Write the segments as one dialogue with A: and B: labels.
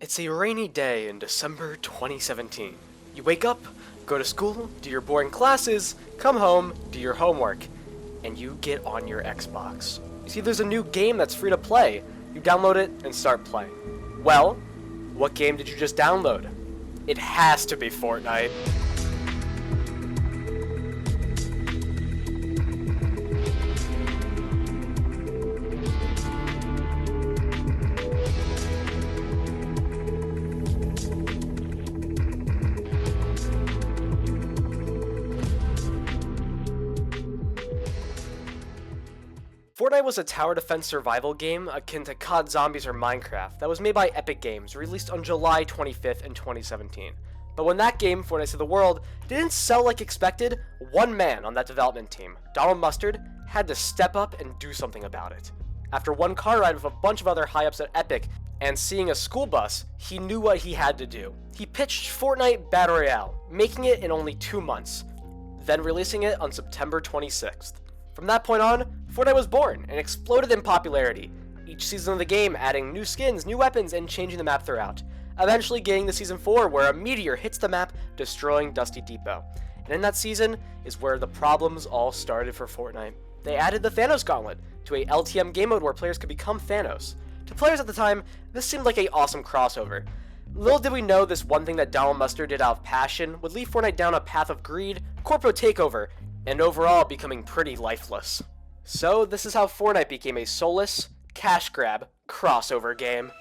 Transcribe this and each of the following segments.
A: It's a rainy day in December 2017. You wake up, go to school, do your boring classes, come home, do your homework, and you get on your Xbox. You see there's a new game that's free to play. You download it and start playing. Well, what game did you just download? It has to be Fortnite. Fortnite was a tower defense survival game akin to COD Zombies or Minecraft that was made by Epic Games, released on July 25th in 2017. But when that game, Fortnite Save the World, didn't sell like expected, one man on that development team, Donald Mustard, had to step up and do something about it. After one car ride with a bunch of other high-ups at Epic, and seeing a school bus, he knew what he had to do. He pitched Fortnite Battle Royale, making it in only 2 months, then releasing it on September 26th. From that point on, Fortnite was born and exploded in popularity, each season of the game adding new skins, new weapons, and changing the map throughout, eventually getting to Season 4 where a meteor hits the map, destroying Dusty Depot. And in that season is where the problems all started for Fortnite. They added the Thanos Gauntlet to a LTM game mode where players could become Thanos. To players at the time, this seemed like an awesome crossover. Little did we know this one thing that Donald Mustard did out of passion would lead Fortnite down a path of greed, corporate takeover, and overall becoming pretty lifeless. So this is how Fortnite became a soulless, cash grab, crossover game.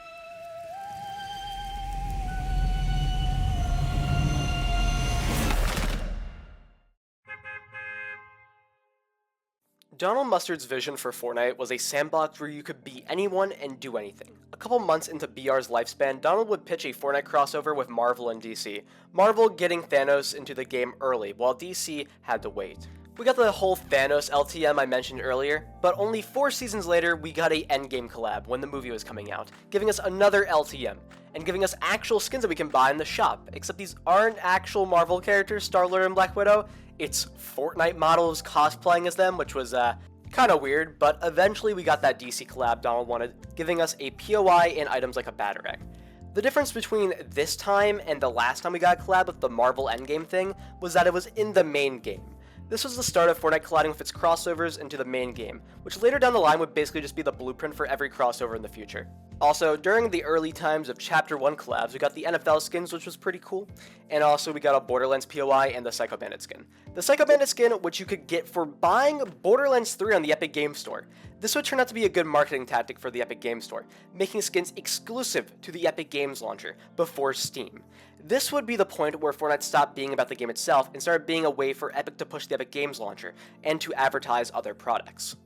A: Donald Mustard's vision for Fortnite was a sandbox where you could be anyone and do anything. A couple months into BR's lifespan, Donald would pitch a Fortnite crossover with Marvel and DC, Marvel getting Thanos into the game early, while DC had to wait. We got the whole Thanos LTM I mentioned earlier, but only 4 seasons later we got a Endgame collab when the movie was coming out, giving us another LTM, and giving us actual skins that we can buy in the shop, except these aren't actual Marvel characters, Star-Lord and Black Widow. It's Fortnite models cosplaying as them, which was kind of weird, but eventually we got that DC collab Donald wanted, giving us a POI and items like a Batarang. The difference between this time and the last time we got a collab with the Marvel Endgame thing was that it was in the main game. This was the start of Fortnite colliding with its crossovers into the main game, which later down the line would basically just be the blueprint for every crossover in the future. Also, during the early times of Chapter 1 collabs, we got the NFL skins, which was pretty cool, and also we got a Borderlands POI and the Psycho Bandit skin. The Psycho Bandit skin, which you could get for buying Borderlands 3 on the Epic Games Store. This would turn out to be a good marketing tactic for the Epic Games Store, making skins exclusive to the Epic Games launcher before Steam. This would be the point where Fortnite stopped being about the game itself and started being a way for Epic to push the Epic Games launcher and to advertise other products.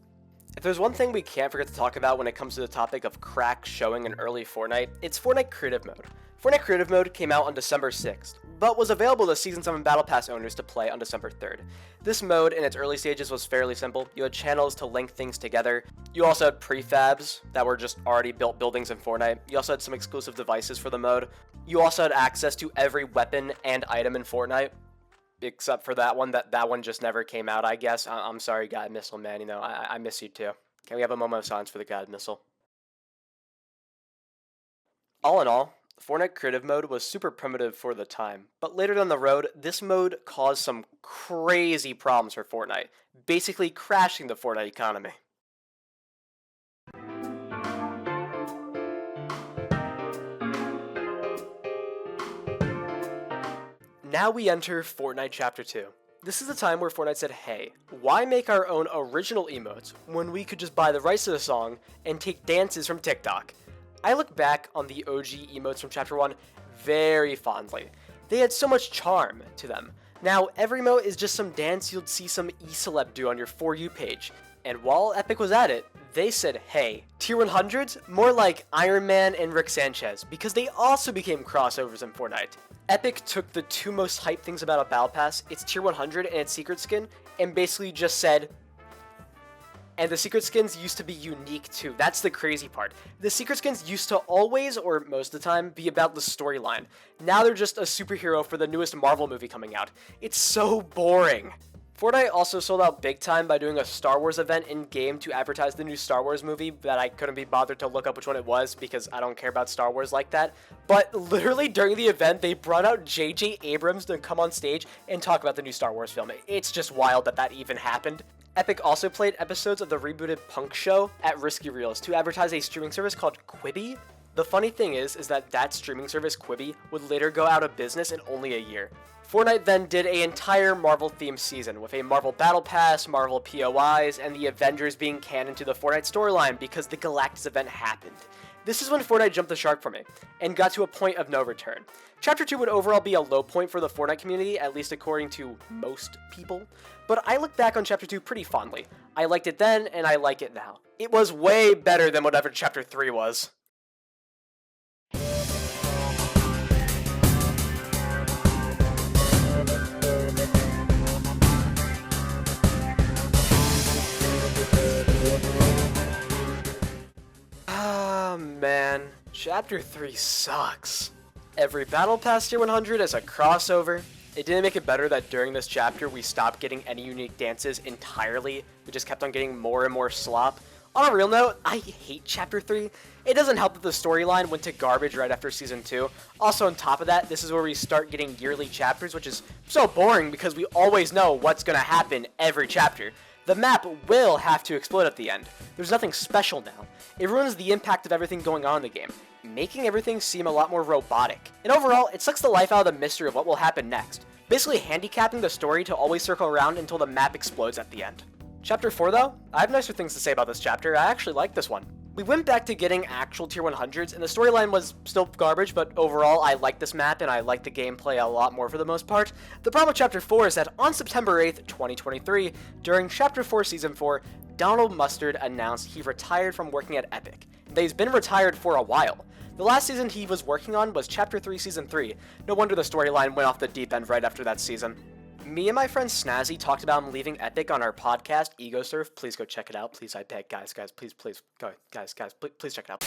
A: If there's one thing we can't forget to talk about when it comes to the topic of cracks showing in early Fortnite, it's Fortnite Creative Mode. Fortnite Creative Mode came out on December 6th, but was available to Season 7 Battle Pass owners to play on December 3rd. This mode in its early stages was fairly simple. You had channels to link things together. You also had prefabs that were just already built buildings in Fortnite. You also had some exclusive devices for the mode. You also had access to every weapon and item in Fortnite. Except for that one, that one just never came out, I guess. I'm sorry, God Missile Man, you know, I miss you too. Can we have a moment of silence for the God Missile? All in all, Fortnite Creative Mode was super primitive for the time, but later down the road, this mode caused some crazy problems for Fortnite, basically crashing the Fortnite economy. Now we enter Fortnite Chapter 2. This is the time where Fortnite said, hey, why make our own original emotes when we could just buy the rights to the song and take dances from TikTok? I look back on the OG emotes from Chapter 1 very fondly. They had so much charm to them. Now, every emote is just some dance you'd see some e-celeb do on your For You page. And while Epic was at it, they said, hey, Tier 100s? More like Iron Man and Rick Sanchez, because they also became crossovers in Fortnite. Epic took the 2 most hyped things about a Battle Pass, its Tier 100 and its secret skin, and basically just said, and the secret skins used to be unique too. That's the crazy part. The secret skins used to always, or most of the time, be about the storyline. Now they're just a superhero for the newest Marvel movie coming out. It's so boring. Fortnite also sold out big time by doing a Star Wars event in-game to advertise the new Star Wars movie that I couldn't be bothered to look up which one it was because I don't care about Star Wars like that. But literally during the event, they brought out J.J. Abrams to come on stage and talk about the new Star Wars film. It's just wild that that even happened. Epic also played episodes of the rebooted Punk show at Risky Reels to advertise a streaming service called Quibi. The funny thing is that streaming service Quibi would later go out of business in only a year. Fortnite then did an entire Marvel-themed season with a Marvel Battle Pass, Marvel POIs, and the Avengers being canon to the Fortnite storyline because the Galactus event happened. This is when Fortnite jumped the shark for me, and got to a point of no return. Chapter 2 would overall be a low point for the Fortnite community, at least according to most people, but I look back on Chapter 2 pretty fondly. I liked it then, and I like it now. It was way better than whatever Chapter 3 was. Man, Chapter 3 sucks. Every Battle Pass Tier 100 is a crossover. It didn't make it better that during this chapter we stopped getting any unique dances entirely. We just kept on getting more and more slop. On a real note, I hate Chapter 3. It doesn't help that the storyline went to garbage right after Season 2. Also on top of that, this is where we start getting yearly chapters, which is so boring because we always know what's going to happen every chapter. The map will have to explode at the end. There's nothing special now. It ruins the impact of everything going on in the game, making everything seem a lot more robotic. And overall, it sucks the life out of the mystery of what will happen next, basically handicapping the story to always circle around until the map explodes at the end. Chapter 4 though, I have nicer things to say about this chapter. I actually like this one. We went back to getting actual Tier 100s, and the storyline was still garbage, but overall I like this map and I like the gameplay a lot more for the most part. The problem with Chapter 4 is that on September 8th, 2023, during Chapter 4 Season 4, Donald Mustard announced he retired from working at Epic. He's been retired for a while. The last season he was working on was Chapter 3 Season 3. No wonder the storyline went off the deep end right after that season. Me and my friend Snazzy talked about him leaving Epic on our podcast, Ego Surf. Please go check it out. Please, I beg. Guys, please go. Guys, please check it out.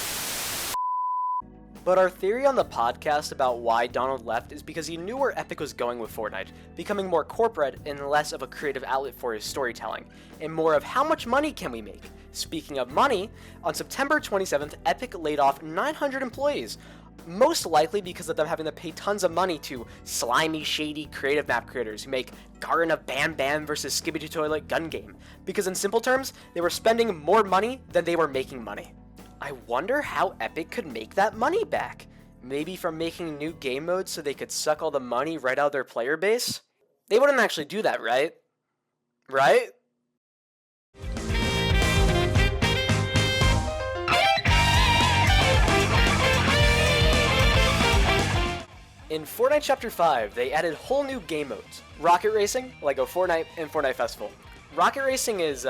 A: But our theory on the podcast about why Donald left is because he knew where Epic was going with Fortnite, becoming more corporate and less of a creative outlet for his storytelling, and more of how much money can we make. Speaking of money, on September 27th, Epic laid off 900 employees, most likely because of them having to pay tons of money to slimy, shady creative map creators who make Garden of Bam Bam vs Skibidi Toilet gun game, because in simple terms, they were spending more money than they were making money. I wonder how Epic could make that money back. Maybe from making new game modes so they could suck all the money right out of their player base? They wouldn't actually do that, right? Right? In Fortnite Chapter 5, they added whole new game modes. Rocket Racing, Lego Fortnite, and Fortnite Festival. Rocket Racing is,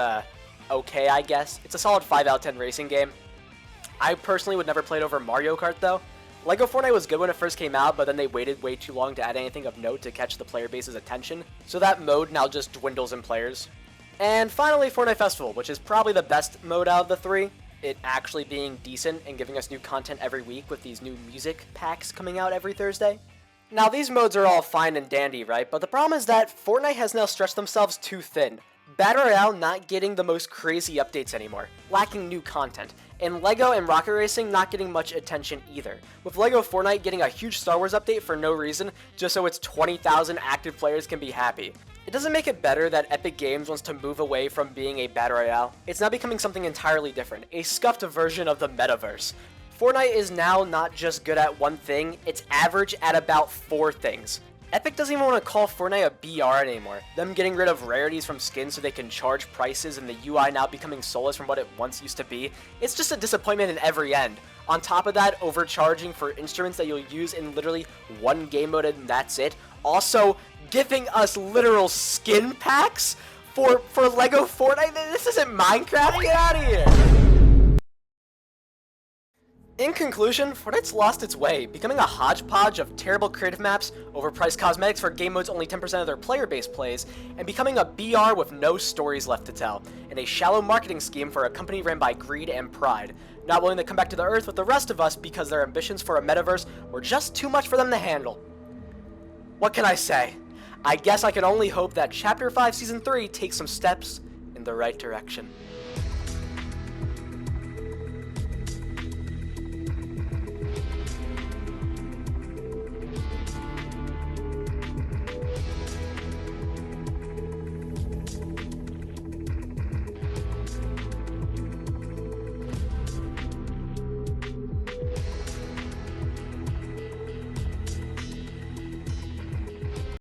A: okay, I guess. It's a solid 5 out of 10 racing game. I personally would never play it over Mario Kart, though. Lego Fortnite was good when it first came out, but then they waited way too long to add anything of note to catch the player base's attention, so that mode now just dwindles in players. And finally, Fortnite Festival, which is probably the best mode out of the three. It actually being decent and giving us new content every week with these new music packs coming out every Thursday. Now, these modes are all fine and dandy, right? But the problem is that Fortnite has now stretched themselves too thin. Battle Royale not getting the most crazy updates anymore, lacking new content, and Lego and Rocket Racing not getting much attention either, with Lego Fortnite getting a huge Star Wars update for no reason, just so its 20,000 active players can be happy. It doesn't make it better that Epic Games wants to move away from being a Battle Royale. It's now becoming something entirely different, a scuffed version of the Metaverse. Fortnite is now not just good at one thing, it's average at about 4 things. Epic doesn't even want to call Fortnite a BR anymore. Them getting rid of rarities from skins so they can charge prices and the UI now becoming soulless from what it once used to be. It's just a disappointment in every end. On top of that, overcharging for instruments that you'll use in literally one game mode and that's it. Also, giving us literal skin packs for Lego Fortnite? This isn't Minecraft, get out of here! In conclusion, Fortnite's lost its way, becoming a hodgepodge of terrible creative maps, overpriced cosmetics for game modes only 10% of their player base plays, and becoming a BR with no stories left to tell, and a shallow marketing scheme for a company ran by greed and pride, not willing to come back to the earth with the rest of us because their ambitions for a metaverse were just too much for them to handle. What can I say? I guess I can only hope that Chapter 5 Season 3 takes some steps in the right direction.